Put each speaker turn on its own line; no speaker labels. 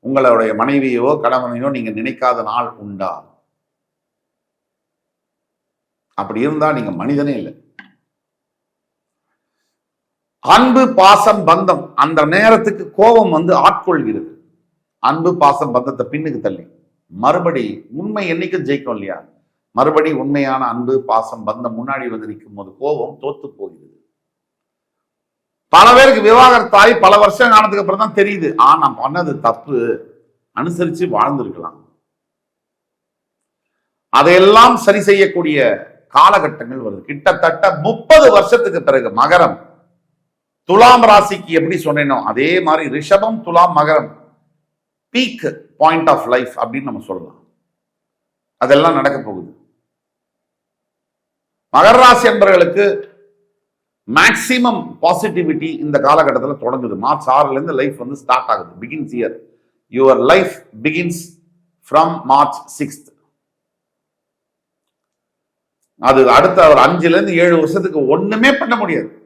உங்களுடைய மனைவியோ கணவனையோ நீங்க நினைக்காத நாள் உண்டா? அப்படி இருந்தா நீங்க மனிதனே இல்லை. அன்பு பாசம் பந்தம் அந்த நேரத்துக்கு கோபம் ஆட்கொள்கிறது. அன்பு பாசம் பந்தத்தை பின்னுக்கு தள்ளி மறுபடி உண்மை என்னைக்கும் ஜெயிக்கும் இல்லையா? மறுபடி உண்மையான அன்பு பாசம் பந்தம் முன்னாடி நிற்கும் போது கோபம் தோத்து போகிறது. பல பேருக்கு விவாகரத்தாய் பல வருஷம் ஆனதுக்கு அப்புறம் தான் தெரியுது, நான் பண்ணது தப்பு, அனுசரிச்சு வாழ்ந்திருக்கலாம். அதையெல்லாம் சரி செய்யக்கூடிய காலகட்டங்கள் வருது. கிட்டத்தட்ட 30 வருஷத்துக்கு பிறகு மகரம் துலாம் ராசிக்கு எப்படி சொன்னேனோ அதே மாதிரி ரிஷபம் துலாம் மகரம் பீக் பாயிண்ட் ஆஃப் லைஃப் அப்படின்னு நம்ம சொல்லலாம். அதெல்லாம் நடக்க போகுது. மகர ராசி என்பவர்களுக்கு மேக்சிமம் பாசிட்டிவிட்டி இந்த காலகட்டத்தில் தொடங்குது. மார்ச் 6ல இருந்து லைஃப் ஸ்டார்ட் ஆகுது. Begins year. Your life begins from March 6th. அது அடுத்த ஒரு 5ல இருந்து 7 வருஷத்துக்கு ஒண்ணுமே பண்ண முடியாது.